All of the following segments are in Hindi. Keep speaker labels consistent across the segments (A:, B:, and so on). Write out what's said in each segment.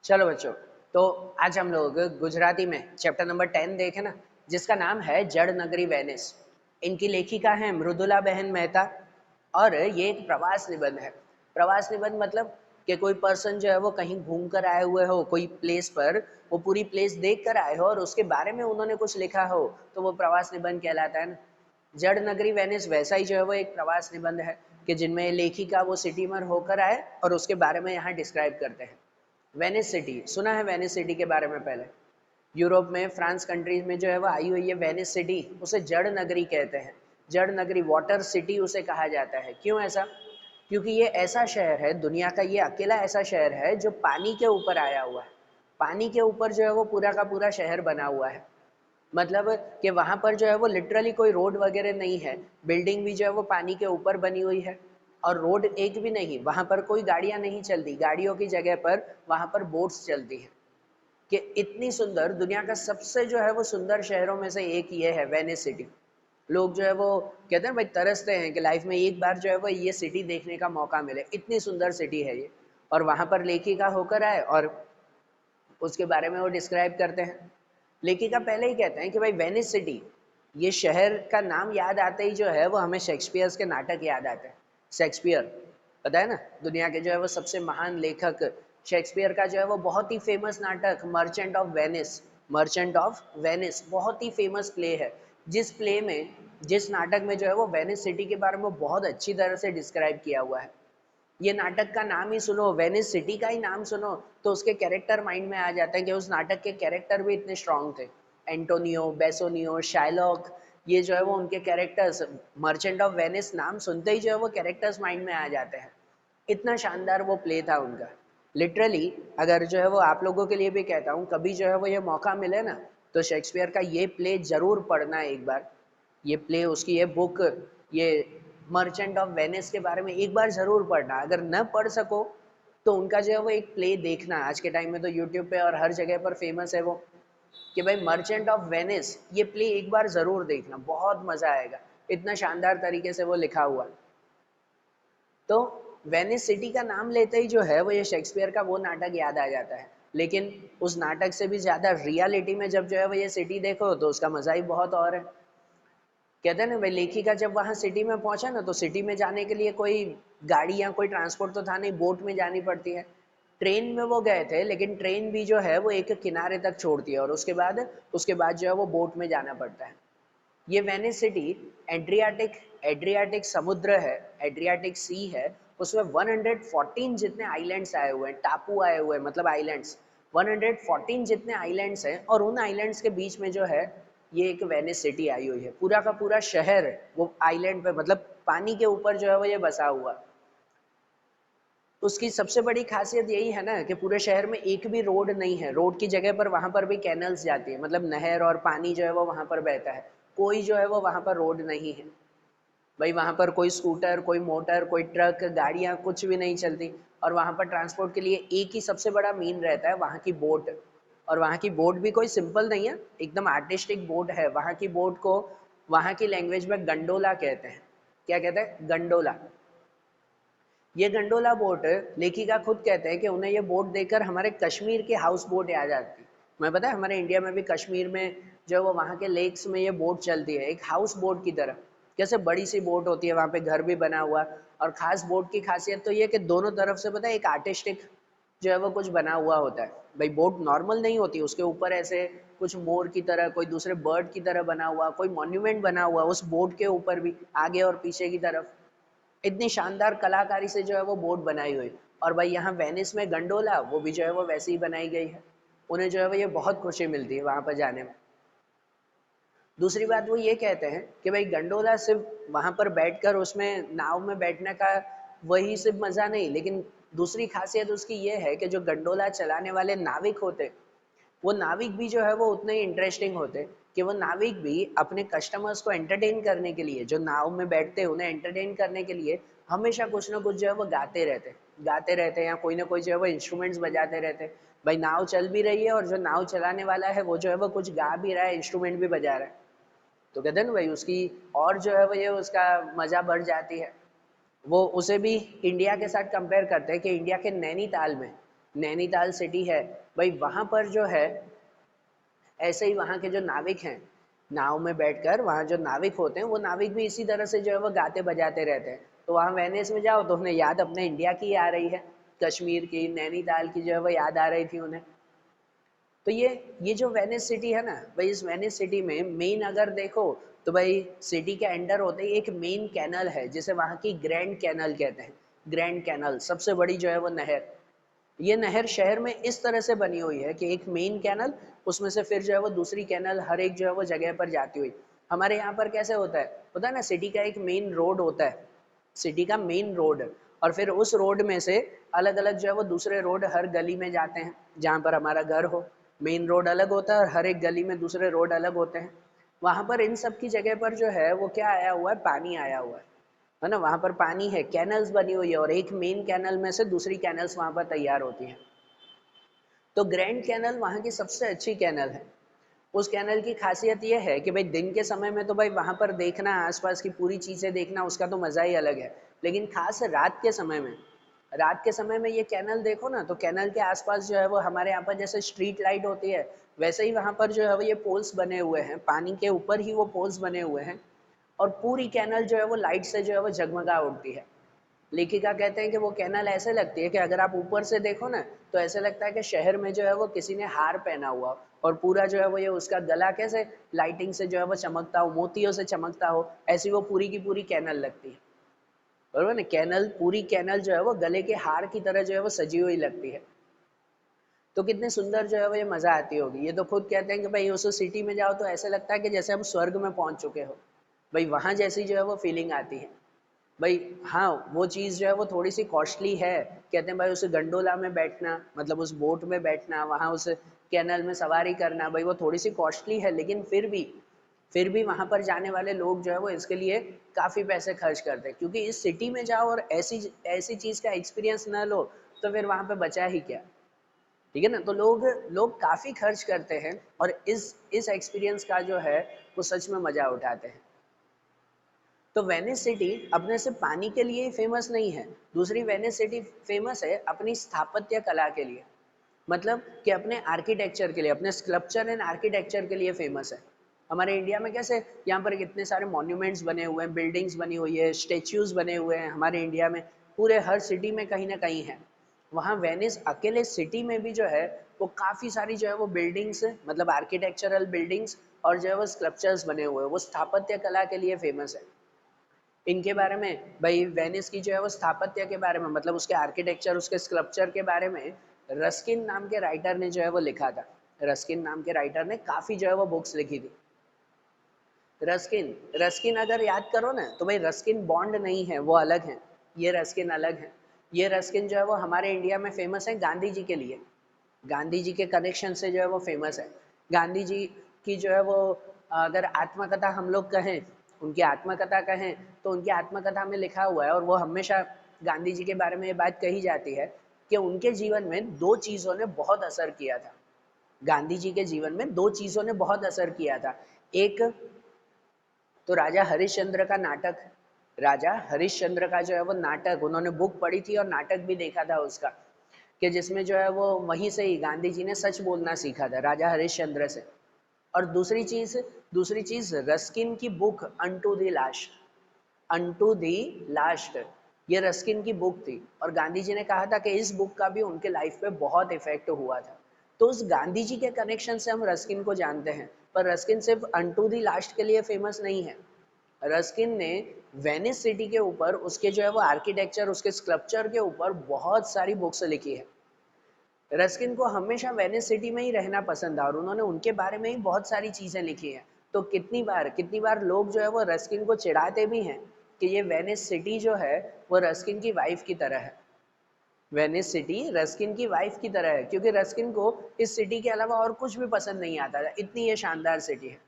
A: चलो बच्चों, तो आज हम लोग गुजराती में चैप्टर नंबर 10 देखें ना, जिसका नाम है जड़ नगरी वेनिस। इनकी लेखिका है मृदुला बहन मेहता और ये एक प्रवास निबंध है। प्रवास निबंध मतलब कि कोई पर्सन जो है वो कहीं घूम कर आए हुए हो, कोई प्लेस पर वो पूरी प्लेस देख कर आए हो और उसके बारे में उन्होंने कुछ लिखा हो, तो वो प्रवास निबंध कहलाता है ना। जड़ नगरी वेनिस वैसा ही जो है वो एक प्रवास निबंध है कि जिनमें लेखिका वो सिटी में होकर आए और उसके बारे में यहाँ डिस्क्राइब करते हैं। वेनिस सिटी सुना है? वेनिस सिटी के बारे में पहले यूरोप में फ्रांस कंट्रीज में जो है वो आई हुई है वेनिस सिटी। उसे जड़ नगरी कहते हैं। जड़ नगरी, वाटर सिटी उसे कहा जाता है। क्यों ऐसा? क्योंकि ये ऐसा शहर है, दुनिया का ये अकेला ऐसा शहर है जो पानी के ऊपर आया हुआ है। पानी के ऊपर जो है वो पूरा का पूरा शहर बना हुआ है। मतलब कि वहां पर जो है वो लिटरली कोई रोड वगैरह नहीं है, बिल्डिंग भी जो है वो पानी के ऊपर बनी हुई है। और रोड एक भी नहीं, वहां पर कोई गाड़ियां नहीं चलती, गाड़ियों की जगह पर वहां पर बोट्स चलती है। कि इतनी सुंदर, दुनिया का सबसे जो है वो सुंदर शहरों में से एक ये है वेनिस सिटी। लोग जो है वो कहते हैं भाई, तरसते हैं कि लाइफ में एक बार जो है वो ये सिटी देखने का मौका मिले। इतनी सुंदर सिटी है ये। और वहां पर लेखिका होकर आए और उसके बारे में वो डिस्क्राइब करते हैं। लेखिका पहले ही कहते हैं कि भाई वेनिस सिटी, ये शहर का नाम याद आते ही जो है वो हमें शेक्सपियर के नाटक याद आते हैं। शेक्सपियर, पता है ना, दुनिया के जो है वो सबसे महान लेखक शेक्सपियर का जो है वो बहुत ही फेमस नाटक merchant of Venice. Merchant of Venice बहुत ही फेमस प्ले है। जिस प्ले में, जिस नाटक में जो है वो वेनिस सिटी के बारे में बहुत अच्छी तरह से डिस्क्राइब किया हुआ है। ये नाटक का नाम ही सुनो, वेनिस सिटी का ही नाम सुनो, तो उसके कैरेक्टर माइंड में आ जाते हैं कि उस नाटक के कैरेक्टर भी इतने स्ट्रांग थे। एंटोनियो, बेसोनियो, शाइलॉक, ये जो है वो उनके कैरेक्टर्स, मर्चेंट ऑफ वेनिस नाम सुनते ही जो है वो कैरेक्टर्स माइंड में आ जाते हैं। इतना शानदार वो प्ले था उनका। लिटरली अगर जो है वो आप लोगों के लिए भी कहता हूँ, कभी जो है वो ये मौका मिले ना, तो शेक्सपियर का ये प्ले जरूर पढ़ना एक बार। ये प्ले, उसकी ये बुक, ये मर्चेंट ऑफ वेनिस के बारे में एक बार जरूर पढ़ना। अगर न पढ़ सको तो उनका जो है वो एक प्ले देखना। आज के टाइम में तो यूट्यूब पे और हर जगह पर फेमस है वो, कि भाई मर्चेंट ऑफ वेनिस, ये प्ले एक बार जरूर देखना, बहुत मजा आएगा। इतना शानदार तरीके से वो लिखा हुआ। तो वेनिस सिटी का नाम लेते ही जो है वो ये शेक्सपियर का वो नाटक याद आ जाता है। लेकिन उस नाटक से भी ज्यादा रियलिटी में जब जो है वो ये सिटी देखो तो उसका मजा ही बहुत और है। कहते हैं ना भाई, लेखिका जब वहां सिटी में पहुंचा ना, तो सिटी में जाने के लिए कोई गाड़ी या कोई ट्रांसपोर्ट तो था नहीं, बोट में जानी पड़ती है। ट्रेन में वो गए थे, लेकिन ट्रेन भी जो है वो एक किनारे तक छोड़ती है और उसके बाद जो है वो बोट में जाना पड़ता है। ये वेनिस सिटी एड्रियाटिक एड्रियाटिक समुद्र है, एड्रियाटिक सी है। उसमें 114 जितने आइलैंड्स आए हुए हैं, टापू आए हुए हैं, मतलब आइलैंड्स। 114 जितने आइलैंड्स हैं और उन आइलैंड्स के बीच में जो है ये एक वेनिस सिटी आई हुई है। पूरा का पूरा शहर वो आइलैंड पे, मतलब पानी के ऊपर जो है वो ये बसा हुआ। उसकी सबसे बड़ी खासियत यही है ना कि पूरे शहर में एक भी रोड नहीं है। रोड की जगह पर वहां पर भी कैनल्स जाती है, मतलब नहर और पानी जो है वो वहां पर बहता है। कोई जो है वो वहां पर रोड नहीं है। भाई वहां पर कोई स्कूटर, कोई मोटर, कोई ट्रक, गाड़ियां कुछ भी नहीं चलती। और वहां पर ट्रांसपोर्ट के लिए एक ही सबसे बड़ा मीन रहता है, वहां की बोट। और वहां की बोट भी कोई सिंपल नहीं है, एकदम आर्टिस्टिक बोट है। वहां की बोट को वहां की लैंग्वेज में गंडोला कहते हैं। क्या कहते हैं? गंडोला। ये गंडोला बोट, लेखिका खुद कहते हैं कि उन्हें ये बोट देखकर हमारे कश्मीर की हाउस बोट याद आती। मैं पता है, हमारे इंडिया में भी कश्मीर में जो वो वहाँ के लेक्स में ये बोट चलती है एक हाउस बोट की तरह। कैसे बड़ी सी बोट होती है, वहाँ पे घर भी बना हुआ। और खास बोट की खासियत तो ये कि दोनों तरफ से पता है एक आर्टिस्टिक जो है वो कुछ बना हुआ होता है। भाई बोट नॉर्मल नहीं होती, उसके ऊपर ऐसे कुछ मोर की तरह, कोई दूसरे बर्ड की तरह बना हुआ, कोई मॉन्यूमेंट बना हुआ उस बोट के ऊपर भी, आगे और पीछे की तरफ। इतनी शानदार कलाकारी से जो है वो बोट बनाई हुई। और भाई यहाँ वेनिस में गंडोला, वो भी जो है वो वैसे ही बनाई गई है। उन्हें जो है वो ये बहुत खुशी मिलती है वहां पर जाने में। दूसरी बात वो ये कहते हैं कि भाई गंडोला सिर्फ वहां पर बैठकर उसमें नाव में बैठने का वही सिर्फ मजा नहीं, लेकिन दूसरी खासियत उसकी ये है कि जो गंडोला चलाने वाले नाविक होते, वो नाविक भी जो है वो उतने ही इंटरेस्टिंग होते। कि वो नाविक भी अपने कस्टमर्स को एंटरटेन करने के लिए, जो नाव में बैठते हैं उन्हें एंटरटेन करने के लिए हमेशा कुछ ना कुछ जो है वो गाते रहते या कोई ना कोई जो है वो इंस्ट्रूमेंट्स बजाते रहते। भाई नाव चल भी रही है और जो नाव चलाने वाला है वो जो है वो कुछ गा भी रहा है, इंस्ट्रूमेंट भी बजा रहा है। तो कहते हैं ना भाई, उसकी और जो है वो ये उसका मजा बढ़ जाती है। वो उसे भी इंडिया के साथ कंपेयर करते हैं कि इंडिया के नैनीताल में नैनीताल सिटी है भाई, वहाँ पर जो है ऐसे ही वहाँ के जो नाविक हैं, नाव में बैठकर वहाँ जो नाविक होते हैं वो नाविक भी इसी तरह से जो है वो गाते बजाते रहते हैं। तो वहाँ वेनिस में जाओ तो उन्हें याद अपने इंडिया की आ रही है, कश्मीर की, नैनीताल की जो है वो याद आ रही थी उन्हें। तो ये जो वेनिस सिटी है ना भाई, इस वेनिस सिटी में मेन अगर देखो तो भाई सिटी के अंडर होते ही एक मेन कैनल है जिसे वहाँ की ग्रैंड कैनल कहते हैं। ग्रैंड कैनल सबसे बड़ी जो है वो नहर। ये नहर शहर में इस तरह से बनी हुई है कि एक मेन कैनल, उसमें से फिर जो है वो दूसरी कैनल हर एक जो है वो जगह पर जाती हुई। हमारे यहाँ पर कैसे होता है ना, सिटी का एक मेन रोड होता है, सिटी का मेन रोड, और फिर उस रोड में से अलग अलग जो है वो दूसरे रोड हर गली में जाते हैं जहाँ पर हमारा घर हो। मेन रोड अलग होता है और हर एक गली में दूसरे रोड अलग होते हैं। वहाँ पर इन सब की जगह पर जो है वो क्या आया हुआ है, पानी आया हुआ है ना। वहाँ पर पानी है, कैनल्स बनी हुई है, और एक मेन कैनल में से दूसरी कैनल्स वहाँ पर तैयार होती हैं। तो ग्रैंड कैनल वहाँ की सबसे अच्छी कैनल है। उस कैनल की खासियत ये है कि भाई दिन के समय में तो भाई वहाँ पर देखना, आसपास की पूरी चीज़ें देखना, उसका तो मज़ा ही अलग है। लेकिन खास रात के समय में, रात के समय में ये कैनल देखो ना, तो कैनल के आसपास जो है वो हमारे यहाँ पर जैसे स्ट्रीट लाइट होती है, वैसे ही वहाँ पर जो है वो ये पोल्स बने हुए हैं, पानी के ऊपर ही वो पोल्स बने हुए हैं, और पूरी कैनल जो है वो लाइट से जो है वो जगमगा उठती है। लेखिका कहते हैं कि वो कैनल ऐसे लगती है कि अगर आप ऊपर से देखो ना, तो ऐसे लगता है कि शहर में जो है वो किसी ने हार पहना हुआ हो, और पूरा जो है वो ये उसका गला कैसे लाइटिंग से जो है वो चमकता हो, मोतियों से चमकता हो, ऐसी वो पूरी की पूरी कैनल लगती है। बरोबर ना, कैनल, पूरी कैनल जो है वो गले के हार की तरह जो है वो सजी हुई लगती है। तो कितने सुंदर जो है वो ये मजा आती होगी। ये तो खुद कहते हैं कि भाई उस सिटी में जाओ तो ऐसा लगता है कि जैसे हम स्वर्ग में पहुंच चुके हो। भाई वहां जैसी जो है वो फीलिंग आती है। भाई हाँ, वो चीज़ जो है वो थोड़ी सी कॉस्टली है। कहते हैं भाई उस गंडोला में बैठना, मतलब उस बोट में बैठना, वहाँ उस कैनल में सवारी करना, भाई वो थोड़ी सी कॉस्टली है, लेकिन फिर भी वहाँ पर जाने वाले लोग जो है वो इसके लिए काफ़ी पैसे खर्च करते हैं, क्योंकि इस सिटी में जाओ और ऐसी ऐसी चीज़ का एक्सपीरियंस ना लो तो फिर वहाँ पे बचा ही क्या। ठीक है ना, तो लोग लोग काफ़ी खर्च करते हैं और इस एक्सपीरियंस का जो है वो सच में मज़ा उठाते हैं। तो वेनिस सिटी अपने से पानी के लिए ही फेमस नहीं है। दूसरी, वेनिस सिटी फेमस है अपनी स्थापत्य कला के लिए, मतलब कि अपने आर्किटेक्चर के लिए, अपने स्कल्पचर एंड आर्किटेक्चर के लिए फेमस है। हमारे इंडिया में कैसे यहाँ पर कितने सारे मॉन्यूमेंट्स बने हुए हैं, बिल्डिंग्स बनी हुई है, स्टेच्यूज बने हुए हैं हमारे इंडिया में, पूरे हर सिटी में कहीं ना कहीं है। वहाँ वेनिस अकेले सिटी में भी जो है वो काफ़ी सारी जो है वो बिल्डिंग्स, मतलब आर्किटेक्चरल बिल्डिंग्स और जो है वो स्कल्पचर्स बने हुए हैं, वो स्थापत्य कला के लिए फेमस है। इनके बारे में भाई, वेनिस की जो है वो स्थापत्य के बारे में, मतलब उसके आर्किटेक्चर, उसके स्कल्पचर के बारे में रस्किन नाम के राइटर ने जो है वो लिखा था। रस्किन नाम के राइटर ने काफ़ी जो है वो बुक्स लिखी थी। रस्किन, रस्किन अगर याद करो ना तो भाई रस्किन बॉन्ड नहीं है, वो अलग है। ये रस्किन अलग है। ये रस्किन जो है वो हमारे इंडिया में फेमस है गांधी जी के लिए। गांधी जी के कनेक्शन से जो है वो फेमस है। गांधी जी की जो है वो, अगर आत्मकथा हम लोग कहें, उनकी आत्मकथा कहें, तो उनकी आत्मकथा में लिखा हुआ है, और वो हमेशा गांधी जी के बारे में ये बात कही जाती है कि उनके जीवन में दो चीज़ों ने बहुत असर किया था। गांधी जी के जीवन में दो चीज़ों ने बहुत असर किया था। एक तो राजा हरिश्चंद्र का नाटक, राजा हरिश्चंद्र का जो है वो नाटक, उन्होंने बुक पढ़ी थी और नाटक भी देखा था उसका, कि जिसमें जो है वो वहीं से ही गांधी जी ने सच बोलना सीखा था, राजा हरिश्चंद्र से। और दूसरी चीज रस्किन की book unto the last, unto the last, ये रस्किन की बुक थी, और गांधी जी ने कहा था कि इस बुक का भी उनके लाइफ पे बहुत इफेक्ट हुआ था। तो उस गांधी जी के कनेक्शन से हम रस्किन को जानते हैं। पर रस्किन सिर्फ अनटू दी लास्ट के लिए फेमस नहीं है। रस्किन ने वेनिस सिटी के ऊपर, उसके जो है वो आर्किटेक्चर, उसके स्कल्पचर के ऊपर बहुत सारी बुक्स लिखी है। रस्किन को हमेशा वेनिस सिटी में ही रहना पसंद था, और उन्होंने उनके बारे में ही बहुत सारी चीज़ें लिखी हैं। तो कितनी बार लोग जो है वो रस्किन को चिढ़ाते भी हैं कि ये वेनिस सिटी जो है वो रस्किन की वाइफ की तरह है। वेनिस सिटी रस्किन की वाइफ की तरह है, क्योंकि रस्किन को इस सिटी के अलावा और कुछ भी पसंद नहीं आता था, इतनी ये शानदार सिटी है।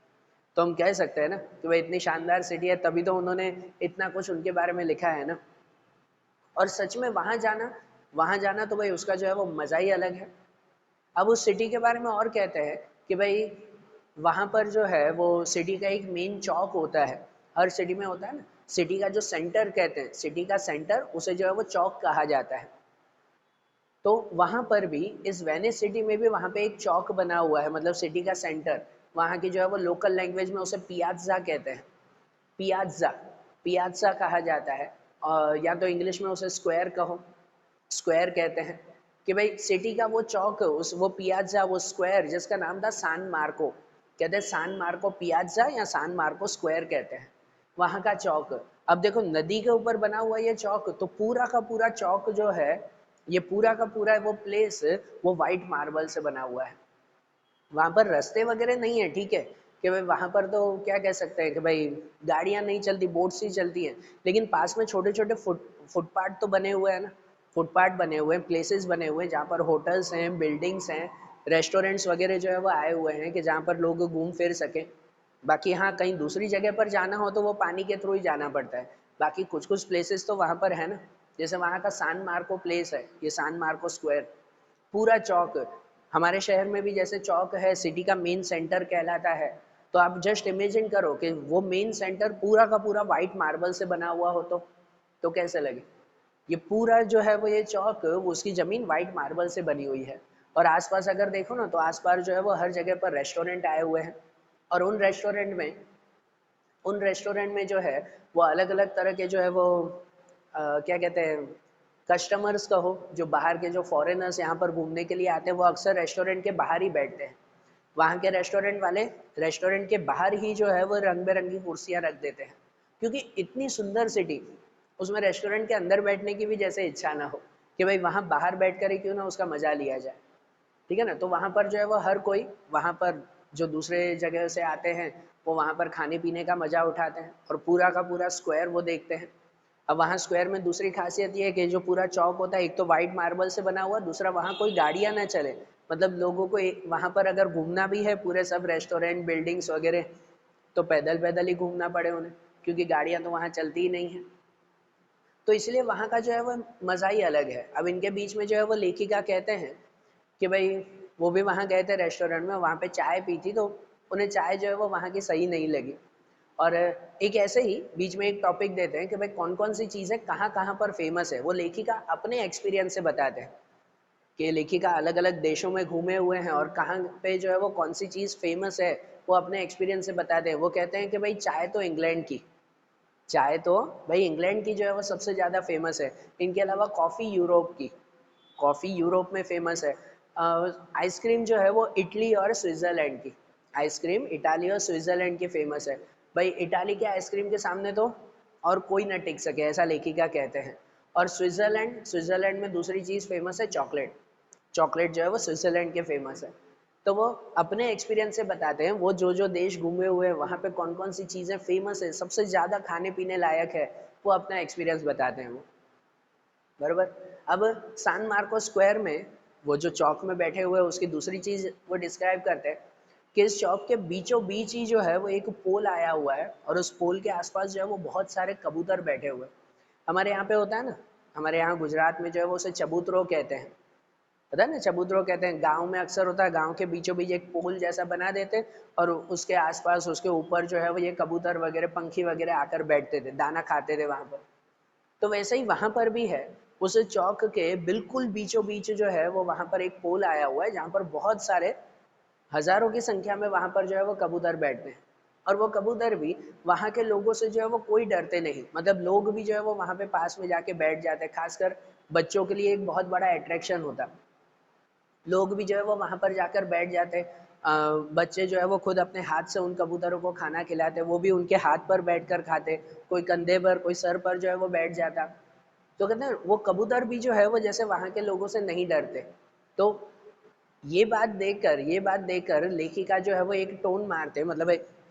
A: तो हम कह सकते हैं ना कि भाई इतनी शानदार सिटी है, तभी तो उन्होंने इतना कुछ उनके बारे में लिखा है ना। और सच में वहाँ जाना तो भाई उसका जो है वो मज़ा ही अलग है। अब उस सिटी के बारे में और कहते हैं कि भाई वहाँ पर जो है वो सिटी का एक मेन चौक होता है। हर सिटी में होता है ना, सिटी का जो सेंटर कहते हैं, सिटी का सेंटर, उसे जो है वो चौक कहा जाता है। तो वहाँ पर भी इस वेनिस सिटी में भी वहाँ पे एक चौक बना हुआ है, मतलब सिटी का सेंटर। वहाँ की जो है वो लोकल लैंग्वेज में उसे पियाज़ा कहते हैं, पियाज़ा, पियाज़ा कहा जाता है। या तो इंग्लिश में उसे स्क्वायर कहो, स्क्वायर कहते हैं कि भाई सिटी का वो चौक, उस वो पियाज़ा, वो स्क्वायर जिसका नाम था सान मार्को, कहते हैं सान मार्को पियाज़ा या सान मार्को स्क्वायर कहते हैं, वहाँ का चौक। अब देखो नदी के ऊपर बना हुआ ये चौक, तो पूरा का पूरा चौक जो है, ये पूरा का पूरा वो प्लेस वो वाइट मार्बल से बना हुआ है। वहाँ पर रास्ते वगैरह नहीं है, ठीक है, कि भाई वहाँ पर तो क्या कह सकते हैं कि भाई गाड़ियाँ नहीं चलती, बोट्स ही चलती हैं, लेकिन पास में छोटे छोटे फुटपाथ तो बने हुए हैं ना, फुटपाथ बने हुए हैं, प्लेसेस बने हुए हैं जहाँ पर होटल्स हैं, बिल्डिंग्स हैं, रेस्टोरेंट्स वगैरह जो है वो आए हुए हैं कि जहाँ पर लोग घूम फिर सकें। बाकी हाँ, कहीं दूसरी जगह पर जाना हो तो वो पानी के थ्रू ही जाना पड़ता है। बाकी कुछ कुछ प्लेसेस तो वहाँ पर है ना, जैसे वहाँ का सान मार्को प्लेस है, ये सान मार्को स्क्वायर, पूरा चौक। हमारे शहर में भी जैसे चौक है, सिटी का मेन सेंटर कहलाता है, तो आप जस्ट इमेजिन करो कि वो मेन सेंटर पूरा का पूरा वाइट मार्बल से बना हुआ हो तो कैसे लगे। ये पूरा जो है वो ये चौक, उसकी ज़मीन वाइट मार्बल से बनी हुई है। और आसपास अगर देखो ना, तो आसपास जो है वो हर जगह पर रेस्टोरेंट आए हुए हैं, और उन रेस्टोरेंट में जो है वो अलग अलग तरह के जो है वो क्या कहते हैं, कस्टमर्स कहो, जो बाहर के जो फॉरेनर्स यहाँ पर घूमने के लिए आते हैं, वो अक्सर रेस्टोरेंट के बाहर ही बैठते हैं। वहाँ के रेस्टोरेंट वाले रेस्टोरेंट के बाहर ही जो है वो रंग बिरंगी कुर्सियाँ रख देते हैं, क्योंकि इतनी सुंदर सिटी, उसमें रेस्टोरेंट के अंदर बैठने की भी जैसे इच्छा ना हो कि भाई वहाँ बाहर बैठ कर ही क्यों ना उसका मज़ा लिया जाए, ठीक है ना। तो वहाँ पर जो है वो हर कोई, वहाँ पर जो दूसरे जगह से आते हैं, वो वहाँ पर खाने पीने का मज़ा उठाते हैं और पूरा का पूरा स्क्वायर वो देखते हैं। अब वहाँ स्क्वायर में दूसरी खासियत ये है कि जो पूरा चौक होता है, एक तो वाइट मार्बल से बना हुआ, दूसरा वहाँ कोई गाड़ियाँ ना चले, मतलब लोगों को वहाँ पर अगर घूमना भी है, पूरे सब रेस्टोरेंट बिल्डिंग्स वगैरह, तो पैदल पैदल ही घूमना पड़े उन्हें, क्योंकि गाड़ियाँ तो वहाँ चलती ही नहीं हैं। तो इसलिए वहाँ का जो है वो मज़ा ही अलग है। अब इनके बीच में जो है वो लेखिका कहते हैं कि भाई वो भी वहाँ गए थे रेस्टोरेंट में, वहाँ पे चाय पी थी, तो उन्हें चाय जो है वो वहाँ की सही नहीं लगी। और एक ऐसे ही बीच में एक टॉपिक देते हैं कि भाई कौन कौन सी चीज़ें कहाँ कहाँ पर फेमस है, वो लेखिका अपने एक्सपीरियंस से बताते हैं कि लेखिका अलग अलग देशों में घूमे हुए हैं और कहाँ पे जो है वो कौन सी चीज़ फेमस है, वो अपने एक्सपीरियंस से बताते हैं। वो कहते हैं कि भाई चाय तो इंग्लैंड की, चाय तो भाई इंग्लैंड की जो है वो सबसे ज़्यादा फेमस है। इनके अलावा कॉफ़ी यूरोप की, कॉफ़ी यूरोप में फेमस है। आइसक्रीम जो है वो इटली और स्विट्ज़रलैंड की, आइसक्रीम इटाली और स्विट्ज़रलैंड की फेमस है। भाई इटाली के आइसक्रीम के सामने तो और कोई ना टिक सके, ऐसा लेखिका कहते हैं। और स्विट्ज़रलैंड, स्विट्ज़रलैंड में दूसरी चीज़ फेमस है चॉकलेट, चॉकलेट जो है वो स्विट्ज़रलैंड के फेमस है। तो वो अपने एक्सपीरियंस से बताते हैं, वो जो जो देश घूमे हुए हैं वहाँ पे कौन कौन सी चीज़ें फेमस है, सबसे ज़्यादा खाने पीने लायक है, वो अपना एक्सपीरियंस बताते हैं वो, बराबर। अब सान मार्को स्क्वायर में वो जो चौक में बैठे हुए हैं, उसकी दूसरी चीज़ वो डिस्क्राइब करते हैं कि इस चौक के बीचों बीच ही जो है वो एक पोल आया हुआ है, और उस पोल के आसपास जो है वो बहुत सारे कबूतर बैठे हुए हैं। हमारे यहाँ पे होता है ना, हमारे यहाँ गुजरात में जो है वो उसे चबूतरो कहते हैं, पता है ना, चबूतरो कहते हैं। गांव में अक्सर होता है, गांव के बीचों बीच एक पोल जैसा बना देते हैं, और उसके आसपास उसके ऊपर जो है वो ये कबूतर वगैरह पंखी वगैरह आकर बैठते थे, दाना खाते थे वहाँ पर। तो वैसे ही वहाँ पर भी है, उस चौक के बिल्कुल बीचों बीच जो है वो वहाँ पर एक पोल आया हुआ है, जहाँ पर बहुत सारे हजारों की संख्या में वहाँ पर जो है वो कबूतर बैठते हैं। और वो कबूतर भी वहाँ के लोगों से जो है वो कोई डरते नहीं, मतलब लोग भी जो है वो वहाँ पे पास में जाके बैठ जाते हैं। खासकर बच्चों के लिए एक बहुत बड़ा अट्रैक्शन होता, लोग भी जो है वो वहाँ पर जाकर बैठ जाते हैं। बच्चे जो है वो खुद अपने हाथ से उन कबूतरों को खाना खिलाते, वो भी उनके हाथ पर बैठकर खाते, कोई कंधे पर, कोई सर पर जो है वो बैठ जाता। तो कहते हैं वो कबूतर भी जो है वो जैसे वहाँ के लोगों से नहीं डरते। तो ये बात देखकर लेखिका जो है वो एक टोन मारते हैं, मतलब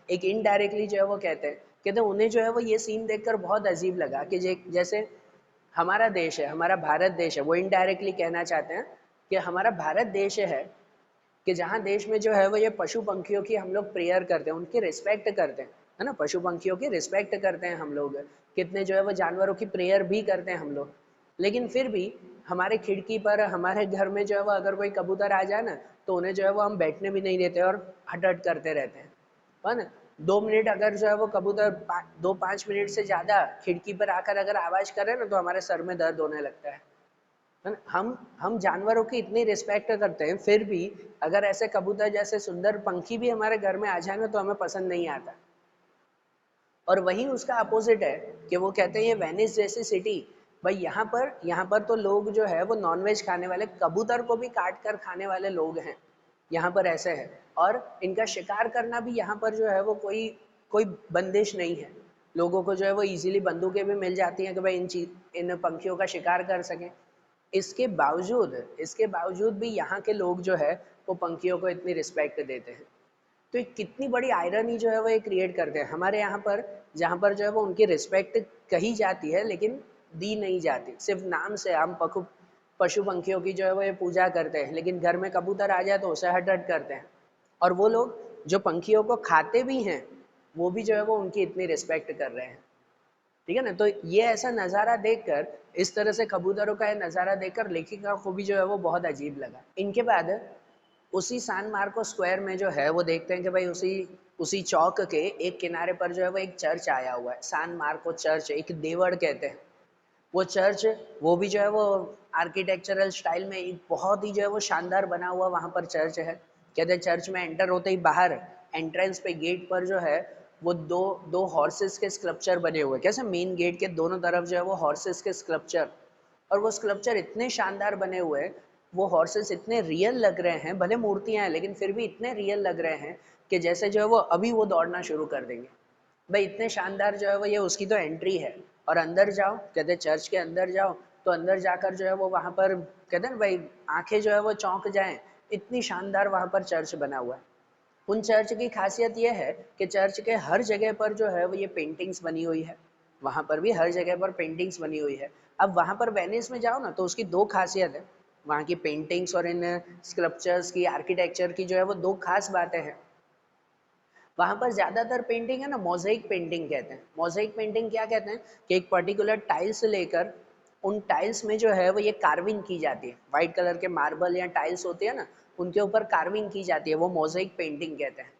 A: एक इनडायरेक्टली जो है वो कहते हैं उन्हें जो है वो ये सीन देखकर बहुत अजीब लगा कि जैसे हमारा देश है, हमारा भारत देश है, वो इनडायरेक्टली कहना चाहते हैं कि हमारा भारत देश है, कि जहाँ देश में जो है वो ये पशु पंखियों की हम लोग प्रेयर करते हैं, उनकी रिस्पेक्ट करते हैं, है ना, पशु पंखियों की रिस्पेक्ट करते हैं हम लोग, कितने जो है वो जानवरों की प्रेयर भी करते हैं हम लोग। लेकिन फिर भी हमारे खिड़की पर, हमारे घर में जो है वो अगर कोई कबूतर आ जाए ना, तो उन्हें जो है वो हम बैठने भी नहीं देते और हट हट करते रहते हैं, है ना। 2 मिनट अगर जो है वो कबूतर 2-5 मिनट से ज़्यादा खिड़की पर आकर अगर आवाज़ करे ना, तो हमारे सर में दर्द होने लगता है। है ना? हम जानवरों की इतनी रिस्पेक्ट करते हैं, फिर भी अगर ऐसे कबूतर जैसे सुंदर पंखी भी हमारे घर में आ जाए ना तो हमें पसंद नहीं आता। और वही उसका अपोजिट है कि वो कहते हैं ये वेनिस जैसी सिटी, भाई यहाँ पर तो लोग जो है वो नॉनवेज खाने वाले, कबूतर को भी काट कर खाने वाले लोग हैं यहाँ पर, ऐसे है। और इनका शिकार करना भी यहाँ पर जो है वो कोई कोई बंदिश नहीं है। लोगों को जो है वो इजीली बंदूकें भी मिल जाती हैं कि भाई इन पंखियों का शिकार कर सकें। इसके बावजूद भी यहाँ के लोग जो है वो पंखियों को इतनी रिस्पेक्ट देते हैं। तो ये कितनी बड़ी आयरनी जो है वो ये क्रिएट करते हैं हमारे यहाँ पर, जहाँ पर जो है वो उनकी रिस्पेक्ट कही जाती है लेकिन दी नहीं जाती। सिर्फ नाम से हम पशु पंखियों की जो है वो ये पूजा करते हैं, लेकिन घर में कबूतर आ जाए तो उसे हट हट करते हैं। और वो लोग जो पंखियों को खाते भी हैं वो भी जो है वो उनकी इतनी रिस्पेक्ट कर रहे हैं। ठीक है ना? तो ये ऐसा नज़ारा देखकर, इस तरह से कबूतरों का ये नज़ारा देखकर लेखिका को भी जो है वो बहुत अजीब लगा। इनके बाद उसी सान मार्को स्क्वायर में जो है वो देखते हैं कि भाई उसी उसी चौक के एक किनारे पर जो है वो एक चर्च आया हुआ है, सान मार्को चर्च, एक देवड़ कहते हैं वो चर्च। वो भी जो है वो आर्किटेक्चरल स्टाइल में एक बहुत ही जो है वो शानदार बना हुआ वहाँ पर चर्च है। कहते हैं चर्च में एंटर होते ही बाहर एंट्रेंस पे गेट पर जो है वो दो दो हॉर्सेस के स्कल्पचर बने हुए, कैसे मेन गेट के दोनों तरफ जो है वो हॉर्सेस के स्कल्पचर। और वो स्कल्पचर इतने शानदार बने हुए हैं, वो हॉर्सेस इतने रियल लग रहे हैं, भले मूर्तियां हैं लेकिन फिर भी इतने रियल लग रहे हैं कि जैसे जो है वो अभी वो दौड़ना शुरू कर देंगे। भाई इतने शानदार जो है वो ये उसकी तो एंट्री है। और अंदर जाओ, कहते हैं चर्च के अंदर जाओ, तो अंदर जाकर जो है वो वहाँ पर कहते हैं ना भाई आंखें जो है वो चौंक जाएं, इतनी शानदार वहाँ पर चर्च बना हुआ है। उन चर्च की खासियत यह है कि चर्च के हर जगह पर जो है वो ये पेंटिंग्स बनी हुई है, वहाँ पर भी हर जगह पर पेंटिंग्स बनी हुई है। अब वहाँ पर वेनिस में जाओ ना तो उसकी दो खासियत है, वहाँ की पेंटिंग्स और इन स्कल्पचर्स की, आर्किटेक्चर की जो है वो दो खास बातें हैं। वहाँ पर ज़्यादातर पेंटिंग है ना मोज़ेक पेंटिंग कहते हैं। मोज़ेक पेंटिंग क्या कहते हैं कि एक पर्टिकुलर टाइल्स लेकर उन टाइल्स में जो है वो ये कार्विंग की जाती है, वाइट कलर के मार्बल या टाइल्स होते हैं ना उनके ऊपर कार्विंग की जाती है, वो मोज़ेक पेंटिंग कहते हैं।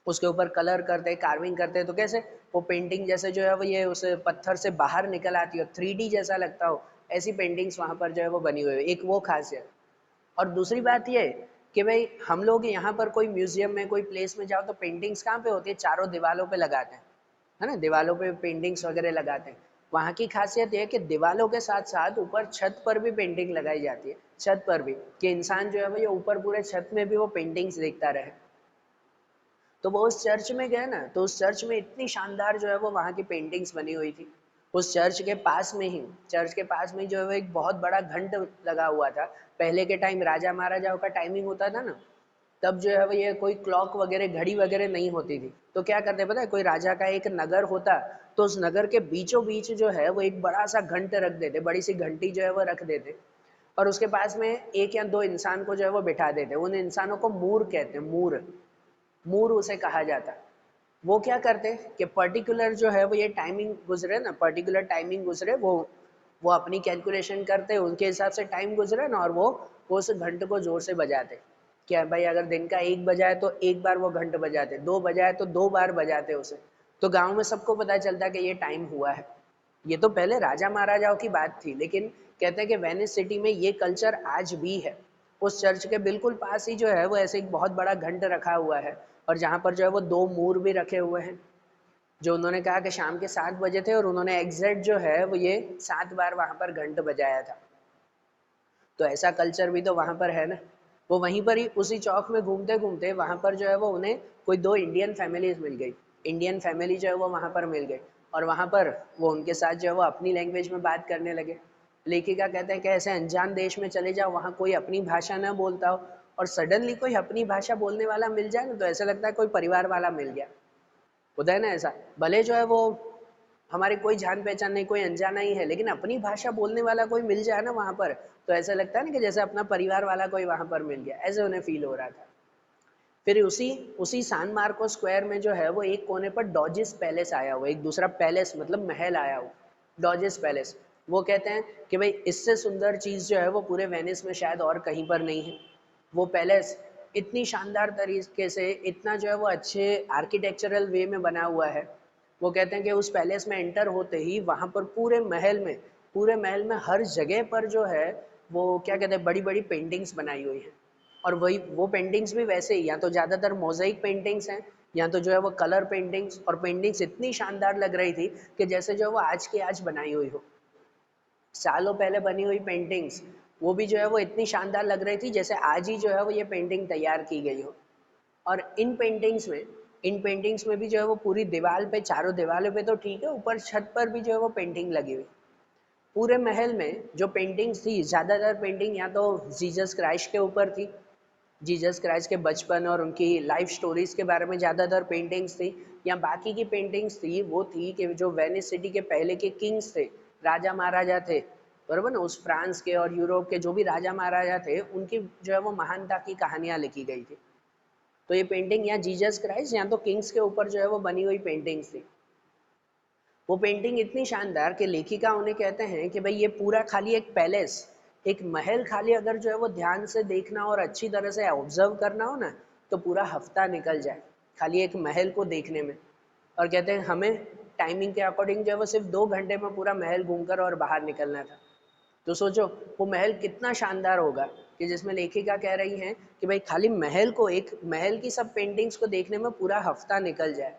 A: उसके ऊपर कलर करते हैं, कार्विंग करते हैं, तो कैसे वो पेंटिंग जैसे जो है वो ये उस पत्थर से बाहर निकल आती हो, 3D जैसा लगता हो, ऐसी पेंटिंग्स वहाँ पर जो है वो बनी हुई है। एक वो खासियत। और दूसरी बात ये कि भाई हम लोग यहाँ पर कोई म्यूजियम में कोई प्लेस में जाओ तो पेंटिंग्स कहाँ पे होती है, चारों दीवालों पे लगाते हैं, है ना, दीवालों पे पेंटिंग्स वगैरह लगाते हैं। वहाँ की खासियत ये है कि दीवालों के साथ साथ ऊपर छत पर भी पेंटिंग लगाई जाती है, छत पर भी, कि इंसान जो है वो ये ऊपर पूरे छत में भी वो पेंटिंग्स देखता रहे। तो वो उस चर्च में गए ना तो उस चर्च में इतनी शानदार जो है वो वहाँ की पेंटिंग्स बनी हुई थी। उस चर्च के पास में जो है वो एक बहुत बड़ा घंट लगा हुआ था। पहले के टाइम राजा महाराजाओं का टाइमिंग होता था ना, तब जो है वो ये कोई क्लॉक वगैरह घड़ी वगैरह नहीं होती थी, तो क्या करते पता है, कोई राजा का एक नगर होता तो उस नगर के बीचों बीच जो है वो एक बड़ा सा घंट रख देते, बड़ी सी घंटी जो है वो रख देते। और उसके पास में एक या दो इंसान को जो है वो बिठा देते, उन इंसानों को मूर कहते हैं, मूर, मूर उसे कहा जाता। वो क्या करते कि पर्टिकुलर जो है वो ये टाइमिंग गुजरे ना, पर्टिकुलर टाइमिंग गुजरे, वो अपनी कैलकुलेशन करते, उनके हिसाब से टाइम गुजरे ना, और वो उस घंट को जोर से बजाते। क्या भाई अगर दिन का 1 बजा है तो एक बार वो घंट बजाते, 2 बजा है तो 2 बार बजाते उसे। तो गांव में सबको पता चलता कि ये टाइम हुआ है। ये तो पहले राजा महाराजाओं की बात थी, लेकिन कहते हैं कि वेनिस सिटी में ये कल्चर आज भी है। उस चर्च के बिल्कुल पास ही जो है वो ऐसे एक बहुत बड़ा घंट रखा हुआ है, और जहाँ पर जो है वो 2 मूर भी रखे हुए हैं, जो उन्होंने कहा कि शाम के 7 बजे थे और उन्होंने एग्जैक्ट जो है वो ये 7 बार वहाँ पर घंट बजाया था। तो ऐसा कल्चर भी तो वहाँ पर है ना। वो वहीं पर ही उसी चौक में घूमते घूमते वहाँ पर जो है वो उन्हें कोई 2 इंडियन फैमिलीज मिल गई, इंडियन फैमिली जो है वो वहाँ पर मिल गई, और वहाँ पर वो उनके साथ जो है वो अपनी लैंग्वेज में बात करने लगे। लेखिका कहते हैं कि ऐसे अनजान देश में चले जाओ, वहाँ कोई अपनी भाषा ना बोलता हो, और सडनली कोई अपनी भाषा बोलने वाला मिल जाए ना तो ऐसा लगता है कोई परिवार वाला मिल गया। होता है ना ऐसा, भले जो है वो हमारी कोई जान पहचान नहीं, कोई अनजाना ही है, लेकिन अपनी भाषा बोलने वाला कोई मिल जाए ना वहाँ पर तो ऐसा लगता है ना कि जैसे अपना परिवार वाला कोई वहाँ पर मिल गया, ऐसे उन्हें फील हो रहा था। फिर उसी उसी सान मार्को स्क्वायर में जो है वो एक कोने पर डॉजिस पैलेस आया हुआ, एक दूसरा पैलेस मतलब महल आया हुआ, डॉजिस पैलेस। वो कहते हैं कि भाई इससे सुंदर चीज़ जो है वो पूरे वेनिस में शायद और कहीं पर नहीं है। वो पैलेस इतनी शानदार तरीके से, इतना जो है वो अच्छे आर्किटेक्चरल वे में बना हुआ है। वो कहते हैं कि उस पैलेस में एंटर होते ही वहाँ पर पूरे महल में हर जगह पर जो है वो क्या कहते हैं बड़ी बड़ी पेंटिंग्स बनाई हुई हैं। और वही वो पेंटिंग्स भी वैसे ही या तो ज़्यादातर मोज़ाइक पेंटिंग्स हैं या तो जो है वो कलर पेंटिंग्स, और पेंटिंग्स इतनी शानदार लग रही थी कि जैसे जो है वो आज की आज बनाई हुई हो। सालों पहले बनी हुई पेंटिंग्स वो भी जो है वो इतनी शानदार लग रही थी जैसे आज ही जो है वो ये पेंटिंग तैयार की गई हो। और इन पेंटिंग्स में भी जो है वो पूरी दीवार पे, चारों दीवारों पे तो ठीक है, ऊपर छत पर भी जो है वो पेंटिंग लगी हुई। पूरे महल में जो पेंटिंग्स थी, ज़्यादातर पेंटिंग या तो जीसस क्राइस्ट के ऊपर थी, जीसस क्राइस्ट के बचपन और उनकी लाइफ स्टोरीज के बारे में ज़्यादातर पेंटिंग्स थी, या बाकी की पेंटिंग्स थी वो थी कि जो वेनिस सिटी के पहले के किंग्स थे, राजा महाराजा थे, बराबर ना, उस फ्रांस के और यूरोप के जो भी राजा महाराजा थे उनकी जो है वो महानता की कहानियाँ लिखी गई थी। तो ये पेंटिंग या जीसस क्राइस्ट या तो किंग्स के ऊपर जो है वो बनी हुई पेंटिंग्स थी। वो पेंटिंग इतनी शानदार कि लेखिका उन्हें कहते हैं कि भाई ये पूरा खाली एक पैलेस, एक महल खाली अगर जो है वो ध्यान से देखना और अच्छी तरह से ऑब्जर्व करना हो ना, तो पूरा हफ्ता निकल जाए खाली एक महल को देखने में। और कहते हैं हमें टाइमिंग के अकॉर्डिंग जो है वो सिर्फ 2 घंटे में पूरा महल घूमकर और बाहर निकलना था। तो सोचो वो महल कितना शानदार होगा कि जिसमें लेखिका कह रही हैं कि भाई खाली महल को, एक महल की सब पेंटिंग्स को देखने में पूरा हफ्ता निकल जाए।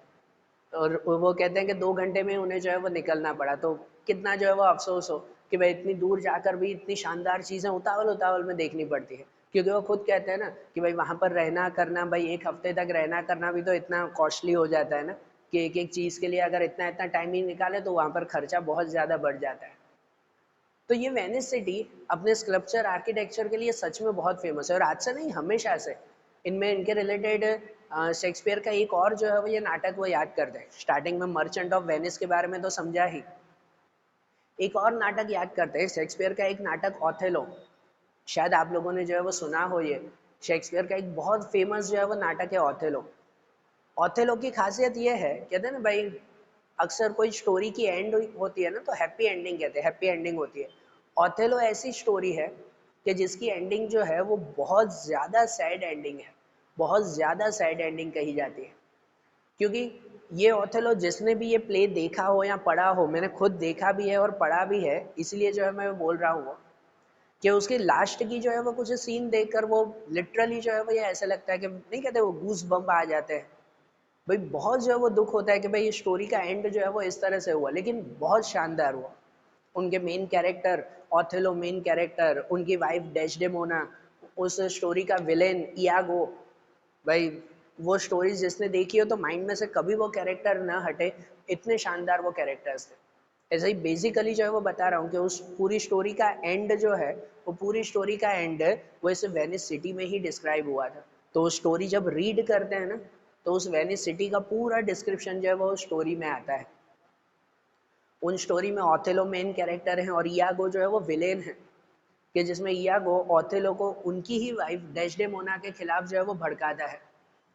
A: और वो कहते हैं कि 2 घंटे में उन्हें जो है वो निकलना पड़ा, तो कितना जो है वो अफसोस हो कि भाई इतनी दूर जाकर भी इतनी शानदार चीज़ें उतावल उतावल में देखनी पड़ती है। क्योंकि वो खुद कहते हैं ना कि भाई वहाँ पर रहना करना, भाई एक हफ्ते तक रहना करना भी तो इतना कॉस्टली हो जाता है ना, कि एक एक चीज़ के लिए अगर इतना इतना टाइम ही निकाले तो वहाँ पर खर्चा बहुत ज़्यादा बढ़ जाता है। तो ये वेनिस सिटी अपने स्कल्पचर आर्किटेक्चर के लिए सच में बहुत फेमस है, और आज से नहीं हमेशा से। इनमें इनके रिलेटेड शेक्सपियर का एक और जो है वो ये नाटक वो याद कर दे, स्टार्टिंग में मर्चेंट ऑफ वेनिस के बारे में तो समझा ही, एक और नाटक याद करते हैं शेक्सपियर का, एक नाटक ऑथेलो। शायद आप लोगों ने जो है वो सुना हो, ये शेक्सपियर का एक बहुत फेमस जो है वो नाटक है ऑथेलो। ऑथेलो की खासियत ये है, कहते हैं ना भाई अक्सर कोई स्टोरी की एंड होती है ना तो हैप्पी एंडिंग कहते हैं, हैप्पी एंडिंग होती है। ऑथेलो ऐसी स्टोरी है कि जिसकी एंडिंग जो है वो बहुत ज़्यादा सैड एंडिंग है, बहुत ज़्यादा सैड एंडिंग कही जाती है। क्योंकि ये ऑथेलो जिसने भी ये प्ले देखा हो या पढ़ा हो, मैंने खुद देखा भी है और पढ़ा भी है, इसलिए जो है मैं बोल रहा हूँ कि उसके लास्ट की जो है वो कुछ सीन देखकर वो लिटरली जो है वो ये ऐसा लगता है कि नहीं कहते वो गूस बम्प आ जाते हैं। भाई बहुत जो है वो दुख होता है कि भाई ये स्टोरी का एंड जो है वो इस तरह से हुआ, लेकिन बहुत शानदार हुआ। उनके main character Othello, main character उनकी वाइफ डेस्डेमोना, उस स्टोरी का विलेन इयागो, भाई वो स्टोरीज जिसने देखी हो तो माइंड में से कभी वो कैरेक्टर ना हटे, इतने शानदार वो कैरेक्टर्स थे। ऐसे ही बेसिकली जो है वो बता रहा हूँ कि उस पूरी स्टोरी का एंड जो है, वो पूरी स्टोरी का एंड वो इस वेनिस सिटी में ही डिस्क्राइब हुआ था। तो स्टोरी जब रीड करते हैं ना तो उस वेनिस सिटी का पूरा डिस्क्रिप्शन जो है वो स्टोरी में आता है। उन स्टोरी में ऑथेलो मेन कैरेक्टर हैं और इयागो जो है वो विलेन है, कि जिसमें इयागो ऑथेलो को उनकी ही वाइफ डेस्डेमोना के खिलाफ जो है वो भड़काता है,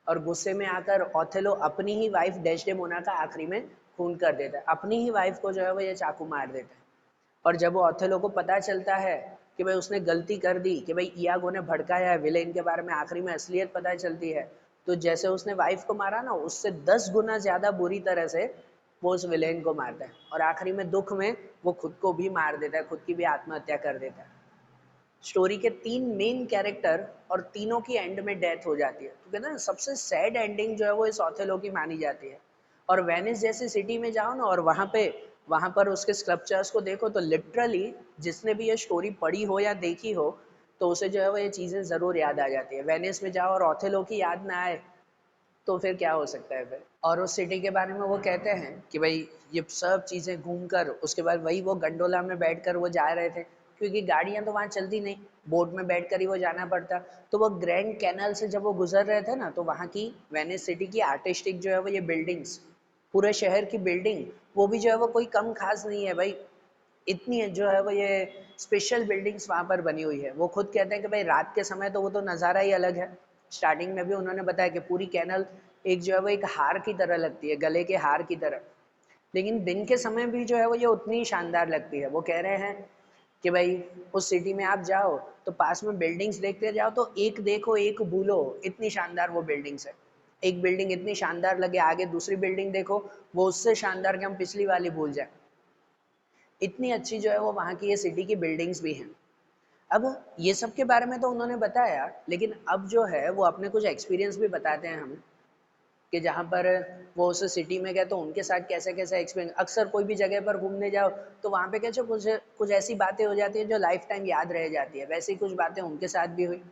A: और गुस्से में आकर ऑथेलो अपनी ही वाइफ डेस्डेमोना का आखिरी में खून कर देता है, अपनी ही वाइफ को जो है वो ये चाकू मार देता है। और जब वो ऑथेलो को पता चलता है कि भाई उसने गलती कर दी, कि भाई इयागो ने भड़काया है, विलेन के बारे में आखिरी में असलियत पता चलती है, तो जैसे उसने वाइफ को मारा ना उससे 10 गुना ज़्यादा बुरी तरह से वो उस विलेन को मारता है, और आखिरी में दुख में वो खुद को भी मार देता है, खुद की भी आत्महत्या कर देता है। स्टोरी के 3 मेन कैरेक्टर और तीनों की एंड में डेथ हो जाती है, तो कहते हैं ना सबसे सैड एंडिंग जो है वो इस ऑथेलो की मानी जाती है। और वेनिस जैसी सिटी में जाओ ना और वहाँ पर उसके स्कल्पचर्स को देखो तो लिटरली जिसने भी ये स्टोरी पढ़ी हो या देखी हो तो उसे जो है वो ये चीज़ें ज़रूर याद आ जाती है। वेनिस में जाओ और ऑथेलो की याद ना आए तो फिर क्या हो सकता है फिर। और उस सिटी के बारे में वो कहते हैं कि भाई ये सब चीज़ें घूम कर उसके बाद वही वो गंडोला में बैठकर वो जा रहे थे, क्योंकि गाड़ियाँ तो वहाँ चलती नहीं, बोट में बैठकर ही वो जाना पड़ता। तो वो ग्रैंड कैनल से जब वो गुजर रहे थे ना तो वहाँ की वेनिस सिटी की आर्टिस्टिक जो है वो ये बिल्डिंग्स, पूरे शहर की बिल्डिंग, वो भी जो है वो कोई कम खास नहीं है भाई, इतनी है जो है वो ये स्पेशल बिल्डिंग्स वहाँ पर बनी हुई है। वो खुद कहते हैं कि भाई रात के समय तो वो तो नज़ारा ही अलग है। स्टार्टिंग में भी उन्होंने बताया कि पूरी कैनल एक जो है वो एक हार की तरह लगती है, गले के हार की तरह, लेकिन दिन के समय भी जो है वो ये उतनी ही शानदार लगती है। वो कह रहे हैं कि भाई उस सिटी में आप जाओ तो पास में बिल्डिंग्स देखते जाओ तो एक देखो एक भूलो, इतनी शानदार वो बिल्डिंग्स है। एक बिल्डिंग इतनी शानदार लगे, आगे दूसरी बिल्डिंग देखो वो उससे शानदार कि हम पिछली वाली भूल जाए, इतनी अच्छी जो है वो वहाँ की ये सिटी की बिल्डिंग्स भी हैं। अब ये सब के बारे में तो उन्होंने बताया, लेकिन अब जो है वो अपने कुछ एक्सपीरियंस भी बताते हैं हमें कि जहाँ पर वो उस सिटी में गए तो उनके साथ कैसे कैसे एक्सपीरियंस। अक्सर कोई भी जगह पर घूमने जाओ तो वहाँ पे कैसे कुछ कुछ ऐसी बातें हो जाती है जो लाइफ टाइम याद रह जाती है, वैसी कुछ बातें उनके साथ भी हुई।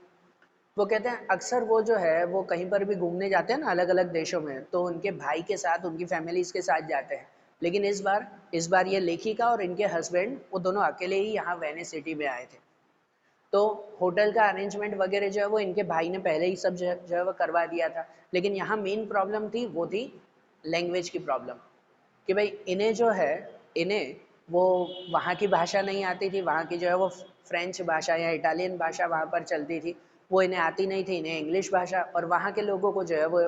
A: वो कहते हैं अक्सर वो जो है वो कहीं पर भी घूमने जाते हैं ना अलग अलग देशों में, तो उनके भाई के साथ उनकी फैमिलीज के साथ जाते हैं, लेकिन इस बार ये लेखिका और इनके हस्बैंड वो दोनों अकेले ही यहाँ वेनिस सिटी में आए थे। तो होटल का अरेंजमेंट वगैरह जो है वो इनके भाई ने पहले ही सब जो है वो करवा दिया था, लेकिन यहाँ मेन प्रॉब्लम थी वो थी लैंग्वेज की प्रॉब्लम, कि भाई इन्हें जो है इन्हें वो वहाँ की भाषा नहीं आती थी, वहाँ की जो है वो फ्रेंच भाषा या इटालियन भाषा वहाँ पर चलती थी, वो इन्हें आती नहीं थी, इन्हें इंग्लिश भाषा, और वहाँ के लोगों को जो है वो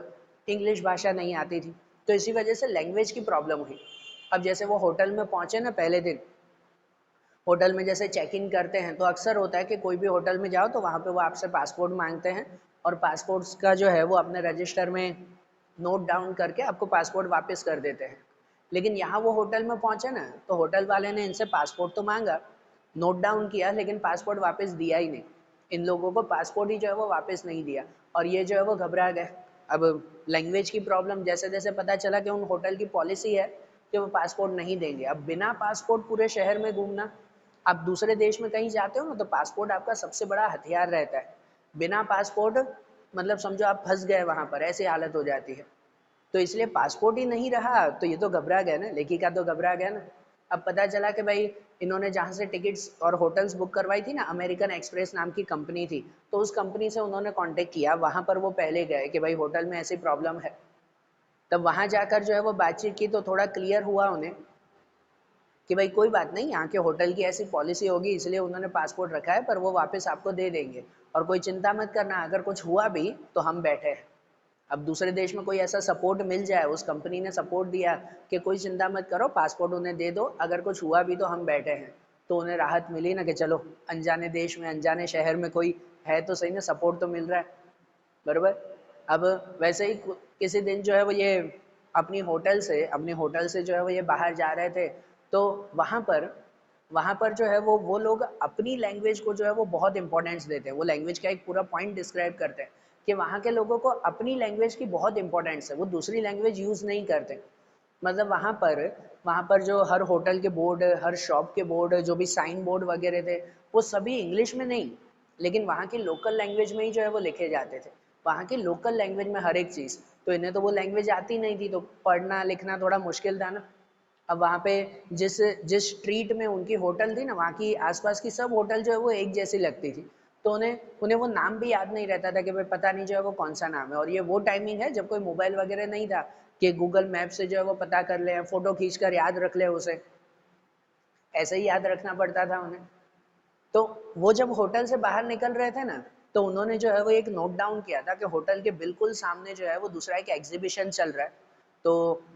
A: इंग्लिश भाषा नहीं आती थी, तो इसी वजह से लैंग्वेज की प्रॉब्लम हुई। अब जैसे वो होटल में पहुँचे ना पहले दिन, होटल में जैसे चेक इन करते हैं तो अक्सर होता है कि कोई भी होटल में जाओ तो वहाँ पे वो आपसे पासपोर्ट मांगते हैं, और पासपोर्ट्स का जो है वो अपने रजिस्टर में नोट डाउन करके आपको पासपोर्ट वापस कर देते हैं। लेकिन यहाँ वो होटल में पहुँचे ना तो होटल वाले ने इनसे पासपोर्ट तो मांगा, नोट डाउन किया, लेकिन पासपोर्ट वापस दिया ही नहीं। इन लोगों को पासपोर्ट ही जो है वो वापस नहीं दिया, और ये जो है वो घबरा गए। अब लैंग्वेज की प्रॉब्लम जैसे जैसे पता चला कि उन होटल की पॉलिसी है कि वो पासपोर्ट नहीं देंगे। अब बिना पासपोर्ट पूरे शहर में घूमना, आप दूसरे देश में कहीं जाते हो ना तो पासपोर्ट आपका सबसे बड़ा हथियार रहता है। बिना पासपोर्ट मतलब समझो आप फंस गए वहां पर, ऐसी हालत हो जाती है। तो इसलिए पासपोर्ट ही नहीं रहा तो ये तो घबरा गया ना, लेखिका तो घबरा गया ना। अब पता चला कि भाई इन्होंने जहाँ से टिकट्स और होटल्स बुक करवाई थी ना, अमेरिकन एक्सप्रेस नाम की कंपनी थी, तो उस कंपनी से उन्होंने कांटेक्ट किया, वहां पर वो पहले गए कि भाई होटल में ऐसी प्रॉब्लम है। तब वहां जाकर जो है वो बातचीत की तो थोड़ा क्लियर हुआ उन्हें कि भाई कोई बात नहीं, यहाँ के होटल की ऐसी पॉलिसी होगी इसलिए उन्होंने पासपोर्ट रखा है, पर वो वापस आपको दे देंगे, और कोई चिंता मत करना, अगर कुछ हुआ भी तो हम बैठे हैं। अब दूसरे देश में कोई ऐसा सपोर्ट मिल जाए, उस कंपनी ने सपोर्ट दिया कि कोई चिंता मत करो, पासपोर्ट उन्हें दे दो, अगर कुछ हुआ भी तो हम बैठे हैं, तो उन्हें राहत मिली ना कि चलो अनजाने देश में अनजाने शहर में कोई है तो सही ना, सपोर्ट तो मिल रहा है। बरोबर। अब वैसे ही किसी दिन जो है वो ये अपनी होटल से जो है वो ये बाहर जा रहे थे, तो वहाँ पर जो है वो लोग अपनी लैंग्वेज को जो है वो बहुत इंपॉर्टेंस देते हैं। वो लैंग्वेज का एक पूरा पॉइंट डिस्क्राइब करते हैं कि वहाँ के लोगों को अपनी लैंग्वेज की बहुत इंपॉर्टेंस है, वो दूसरी लैंग्वेज यूज़ नहीं करते। मतलब वहाँ पर जो हर होटल के बोर्ड, हर शॉप के बोर्ड, जो भी साइन बोर्ड वगैरह थे, वो सभी इंग्लिश में नहीं, लेकिन वहाँ की लोकल लैंग्वेज में ही जो है वो लिखे जाते थे। वहाँ की लोकल लैंग्वेज में हर एक चीज़। तो इन्हें तो वो लैंग्वेज आती नहीं थी, तो पढ़ना लिखना थोड़ा मुश्किल था ना। अब वहाँ पे जिस जिस स्ट्रीट में उनकी होटल थी ना, वहाँ की आसपास की सब होटल जो है वो एक जैसी लगती थी। तो उन्हें उन्हें वो नाम भी याद नहीं रहता था कि भाई पता नहीं जो है वो कौन सा नाम है। और ये वो टाइमिंग है जब कोई मोबाइल वगैरह नहीं था कि गूगल मैप से जो है वो पता कर ले, फोटो खींच कर याद रख ले उसे, ऐसे ही याद रखना पड़ता था उन्हें। तो वो जब होटल से बाहर निकल रहे थे ना, तो उन्होंने जो है वो एक नोट डाउन किया था कि होटल के बिल्कुल सामने जो है वो दूसरा एक एग्जीबिशन चल रहा है। तो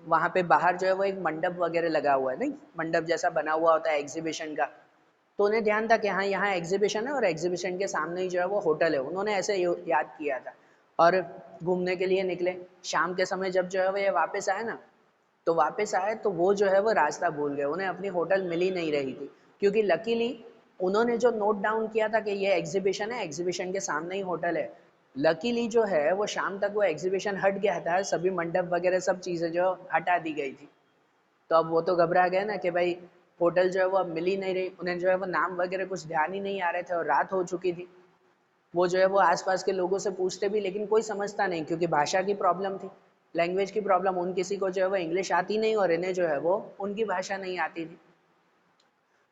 A: वहाँ पे बाहर जो है वो एक मंडप वगैरह लगा हुआ है, नहीं मंडप जैसा बना हुआ होता है एग्जीबिशन का। तो उन्हें ध्यान था कि हाँ यहाँ एग्जीबिशन है और एग्जीबिशन के सामने ही जो है वो होटल है, उन्होंने ऐसे याद किया था। और घूमने के लिए निकले। शाम के समय जब जो है वो ये वापस आए ना, तो वापस आए तो वो जो है वो रास्ता भूल गए, उन्हें अपनी होटल मिल ही नहीं रही थी। क्योंकि लकीली उन्होंने जो नोट डाउन किया था कि ये एग्जीबिशन है, एग्जीबिशन के सामने ही होटल है, लकीली जो है वो शाम तक वो एग्जीबिशन हट गया था, सभी मंडप वगैरह सब चीज़ें जो हटा दी गई थी। तो अब वो तो घबरा गए ना कि भाई होटल जो है वो अब मिल ही नहीं रही, उन्हें जो है वो नाम वगैरह कुछ ध्यान ही नहीं आ रहे थे और रात हो चुकी थी। वो जो है वो आसपास के लोगों से पूछते भी, लेकिन कोई समझता नहीं, क्योंकि भाषा की प्रॉब्लम थी, लैंग्वेज की प्रॉब्लम। उन किसी को जो है वो इंग्लिश आती नहीं और इन्हें जो है वो उनकी भाषा नहीं आती थी।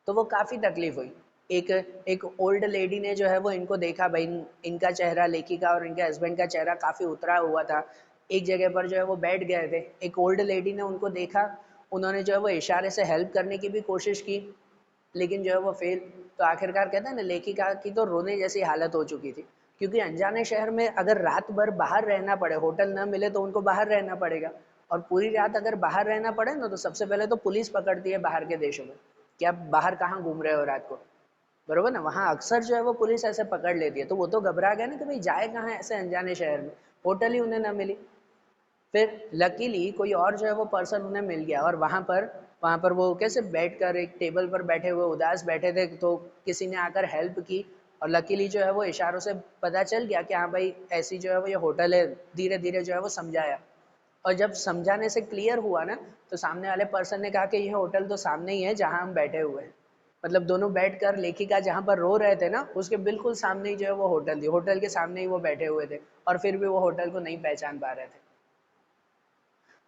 A: तो वो काफ़ी तकलीफ हुई। एक एक ओल्ड लेडी ने जो है वो इनको देखा, भाई इनका चेहरा, लेखिका और इनके हस्बैंड का चेहरा काफ़ी उतरा हुआ था। एक जगह पर जो है वो बैठ गए थे, एक ओल्ड लेडी ने उनको देखा, उन्होंने जो है वो इशारे से हेल्प करने की भी कोशिश की, लेकिन जो है वो फेल। तो आखिरकार कहते हैं ना, लेखिका की तो रोने जैसी हालत हो चुकी थी, क्योंकि अनजाने शहर में अगर रात भर बाहर रहना पड़े, होटल ना मिले तो उनको बाहर रहना पड़ेगा, और पूरी रात अगर बाहर रहना पड़े ना तो सबसे पहले तो पुलिस पकड़ती है बाहर के देशों में कि आप बाहर कहाँ घूम रहे हो रात को। बरोबर ना, वहाँ अक्सर जो है वो पुलिस ऐसे पकड़ लेती है। तो वो तो घबरा गया ना कि भाई जाए कहाँ ऐसे अनजाने शहर में, होटल ही उन्हें ना मिली। फिर लकीली कोई और जो है वो पर्सन उन्हें मिल गया, और वहाँ पर वो कैसे बैठकर एक टेबल पर बैठे हुए उदास बैठे थे, तो किसी ने आकर हेल्प की और लकीली जो है वो इशारों से पता चल गया कि हाँ भाई ऐसी जो है वो ये होटल है, धीरे धीरे जो है वो समझाया। और जब समझाने से क्लियर हुआ ना, तो सामने वाले पर्सन ने कहा कि ये होटल तो सामने ही है जहाँ हम बैठे हुए हैं। मतलब दोनों बैठ कर लेखिका जहाँ पर रो रहे थे ना, उसके बिल्कुल सामने ही जो है वो होटल थी, होटल के सामने ही वो बैठे हुए थे, और फिर भी वो होटल को नहीं पहचान पा रहे थे।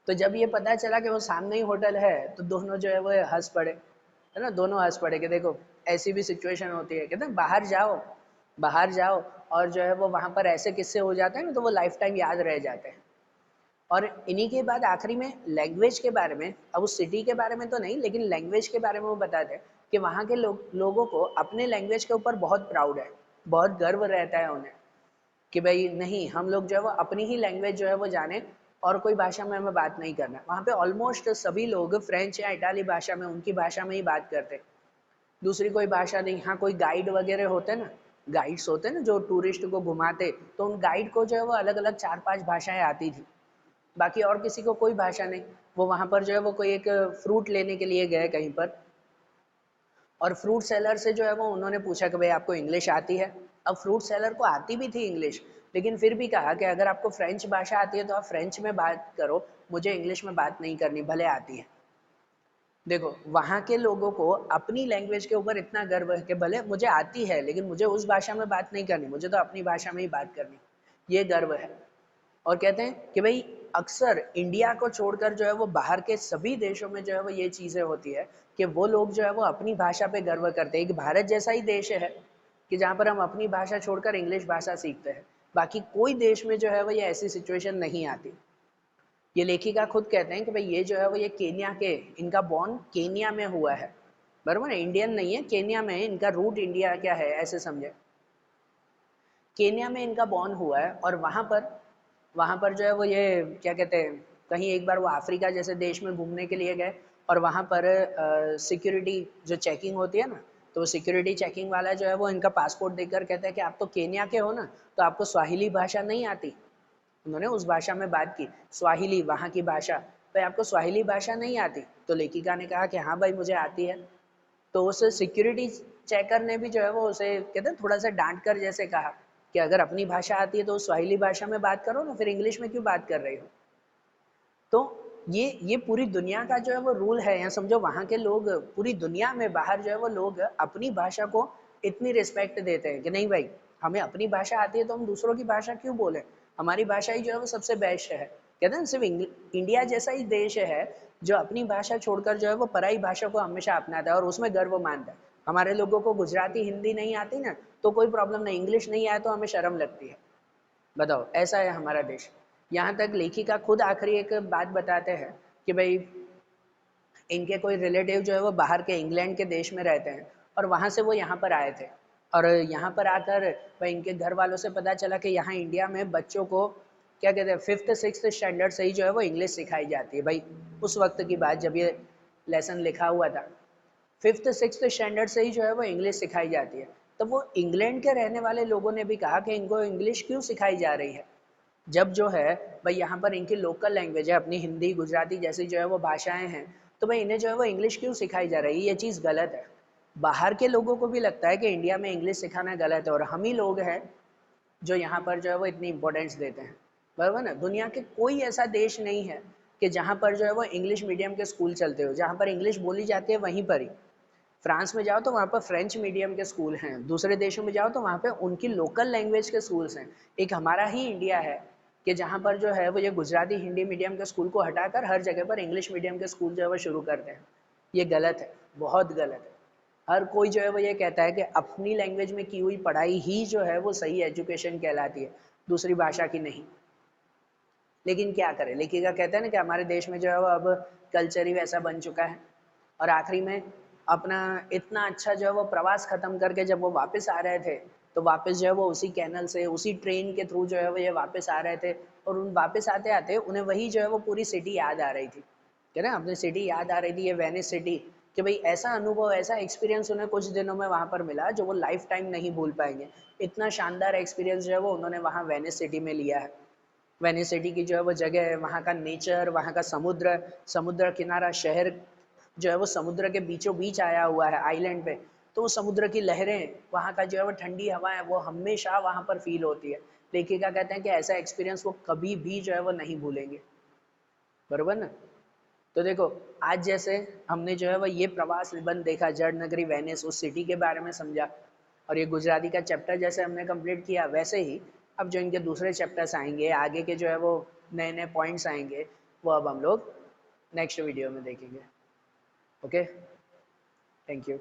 A: तो जब ये पता चला कि वो सामने ही होटल है, तो दोनों जो है वो हंस पड़े, है ना, दोनों हंस पड़े कि देखो ऐसी भी सिचुएशन होती है, कहते हैं बाहर जाओ, बाहर जाओ, और जो है वो वहाँ पर ऐसे किस्से हो जाते हैं ना, तो वो लाइफ टाइम याद रह जाते हैं। और इन्हीं के बाद आखिरी में लैंग्वेज के बारे में, अब उस सिटी के बारे में तो नहीं, लेकिन लैंग्वेज के बारे में वो बताते हैं कि वहाँ के लोगों को अपने लैंग्वेज के ऊपर बहुत प्राउड है, बहुत गर्व रहता है उन्हें, कि भाई नहीं, हम लोग जो है वो अपनी ही लैंग्वेज जो है वो जाने, और कोई भाषा में हमें बात नहीं करना। वहाँ पे ऑलमोस्ट सभी लोग फ्रेंच या इटाली भाषा में, उनकी भाषा में ही बात करते, दूसरी कोई भाषा नहीं। हाँ, कोई गाइड वगैरह होते ना, गाइड्स होते ना जो टूरिस्ट को घुमाते, तो उन गाइड को जो है वो अलग अलग 4-5 भाषाएं आती थी, बाकी और किसी को कोई भाषा नहीं। वो वहाँ पर जो है वो कोई एक फ्रूट लेने के लिए गए कहीं पर, और फ्रूट सेलर से जो है वो उन्होंने पूछा कि भाई आपको इंग्लिश आती है। अब फ्रूट सेलर को आती भी थी इंग्लिश, लेकिन फिर भी कहा कि अगर आपको फ्रेंच भाषा आती है तो आप फ्रेंच में बात करो, मुझे इंग्लिश में बात नहीं करनी, भले आती है। देखो, वहाँ के लोगों को अपनी लैंग्वेज के ऊपर इतना गर्व है कि भले मुझे आती है, लेकिन मुझे उस भाषा में बात नहीं करनी, मुझे तो अपनी भाषा में ही बात करनी, ये गर्व है। और कहते हैं कि भाई अक्सर इंडिया को छोड़कर जो है वो बाहर के सभी देशों में जो है वो ये चीज़ें होती है कि वो लोग जो है वो अपनी भाषा पे गर्व करते हैं। एक भारत जैसा ही देश है कि जहाँ पर हम अपनी भाषा छोड़कर इंग्लिश भाषा सीखते हैं, बाकी कोई देश में जो है वो ये ऐसी सिचुएशन नहीं आती। ये लेखिका खुद कहते हैं कि भाई ये जो है वो ये केन्या के, इनका बॉर्न केन्या में हुआ है, बराबर है, इंडियन नहीं है, केन्या में है, इनका रूट इंडिया क्या है ऐसे समझे। केन्या में इनका बॉर्न हुआ है, और वहाँ पर जो है वो ये क्या कहते हैं, कहीं एक बार वो अफ्रीका जैसे देश में घूमने के लिए गए, और वहाँ पर सिक्योरिटी जो चेकिंग होती है ना, तो वो सिक्योरिटी चेकिंग वाला जो है वो इनका पासपोर्ट देखकर कहता है कि आप तो केन्या के हो ना, तो आपको स्वाहिली भाषा नहीं आती। उन्होंने उस भाषा में बात की, स्वाहिली वहाँ की भाषा, भाई आपको स्वाहिली भाषा नहीं आती? तो लेखिका ने कहा कि हाँ भाई मुझे आती है। तो उस सिक्योरिटी चेकर ने भी जो है वो उसे कहते हैं थोड़ा सा डांट कर जैसे कहा कि अगर अपनी भाषा आती है तो स्वाहिली भाषा में बात करो ना, फिर इंग्लिश में क्यों बात कर रही हो। तो ये पूरी दुनिया का जो है वो रूल है, या समझो वहाँ के लोग पूरी दुनिया में बाहर जो है वो लोग अपनी भाषा को इतनी रिस्पेक्ट देते हैं कि नहीं भाई, हमें अपनी भाषा आती है तो हम दूसरों की भाषा क्यों बोले, हमारी भाषा ही जो है वो सबसे बेस्ट है। कहते हैं सिर्फ इंडिया जैसा ही देश है जो अपनी भाषा छोड़कर जो है वो पराई भाषा को हमेशा अपनाता है और उसमें गर्व मानता है। हमारे लोगों को गुजराती हिंदी नहीं आती ना, तो कोई प्रॉब्लम नहीं, इंग्लिश नहीं आए तो हमें शर्म लगती है। बताओ, ऐसा है हमारा देश। यहाँ तक लेखिका खुद आखिरी एक बात बताते हैं कि भाई इनके कोई रिलेटिव जो है वो बाहर के इंग्लैंड के देश में रहते हैं, और वहाँ से वो यहाँ पर आए थे, और यहाँ पर आकर भाई इनके घर वालों से पता चला कि यहाँ इंडिया में बच्चों को क्या कहते हैं 5th-6th स्टैंडर्ड से ही जो है वो इंग्लिश सिखाई जाती है। भाई उस वक्त की बात जब ये लेसन लिखा हुआ था, 5th-6th स्टैंडर्ड से ही जो है वो इंग्लिश सिखाई जाती है। तो वो इंग्लैंड के रहने वाले लोगों ने भी कहा कि इनको इंग्लिश क्यों सिखाई जा रही है, जब जो है भाई यहाँ पर इनकी लोकल लैंग्वेज है, अपनी हिंदी गुजराती जैसी जो है वो भाषाएं हैं, तो भाई इन्हें जो है वो इंग्लिश क्यों सिखाई जा रही है, ये चीज़ गलत है। बाहर के लोगों को भी लगता है कि इंडिया में इंग्लिश सिखाना गलत है, और हम ही लोग हैं जो यहाँ पर जो है वो इतनी इंपॉर्टेंस देते हैं, बराबर ना। दुनिया के कोई ऐसा देश नहीं है कि जहाँ पर जो है वो इंग्लिश मीडियम के स्कूल चलते हो, जहाँ पर इंग्लिश बोली जाती है वहीं पर ही। फ्रांस में जाओ तो वहाँ पर फ्रेंच मीडियम के स्कूल हैं, दूसरे देशों में जाओ तो वहाँ पे उनकी लोकल लैंग्वेज के स्कूल्स हैं। एक हमारा ही इंडिया है कि जहाँ पर जो है वो ये गुजराती हिंदी मीडियम के स्कूल को हटाकर हर जगह पर इंग्लिश मीडियम के स्कूल जो है वो शुरू करते हैं। ये गलत है, बहुत गलत है। हर कोई जो है वो ये कहता है कि अपनी लैंग्वेज में की हुई पढ़ाई ही जो है वो सही एजुकेशन कहलाती है, दूसरी भाषा की नहीं। लेकिन क्या करें, लेखिका कहते हैं ना कि हमारे देश में जो है वो अब कल्चर ही वैसा बन चुका है। और आखिरी में अपना इतना अच्छा जो है वो प्रवास खत्म करके जब वो वापस आ रहे थे, तो वापस जो है वो उसी कैनल से उसी ट्रेन के थ्रू जो है वो ये वापस आ रहे थे, और उन वापस आते आते उन्हें वही जो है वो पूरी सिटी याद आ रही थी, है ना, अपनी सिटी याद आ रही थी, ये वेनिस सिटी। कि भाई ऐसा अनुभव, ऐसा एक्सपीरियंस उन्हें कुछ दिनों में वहाँ पर मिला जो वो लाइफ टाइम नहीं भूल पाएंगे। इतना शानदार एक्सपीरियंस जो है वो उन्होंने वहाँ वेनिस सिटी में लिया है। वेनिस सिटी की जो है वो जगह है, वहाँ का नेचर, वहाँ का समुद्र, समुद्र किनारा शहर जो है वो समुद्र के बीचों बीच आया हुआ है आइलैंड पे। तो वो समुद्र की लहरें, वहाँ का जो है वो ठंडी हवा है, वो हमेशा वहाँ पर फील होती है। लेखिका कहते हैं कि ऐसा एक्सपीरियंस वो कभी भी जो है वो नहीं भूलेंगे, बरोबर ना। तो देखो, आज जैसे हमने जो है वो ये प्रवास निबंध देखा, जड़ नगरी वेनिस, उस सिटी के बारे में समझा, और ये गुजराती का चैप्टर जैसे हमने कंप्लीट किया, वैसे ही अब जो इनके दूसरे चैप्टर्स आएंगे, आगे के जो है वो नए नए पॉइंट्स आएंगे, वो अब हम लोग नेक्स्ट वीडियो में देखेंगे। Okay, thank you.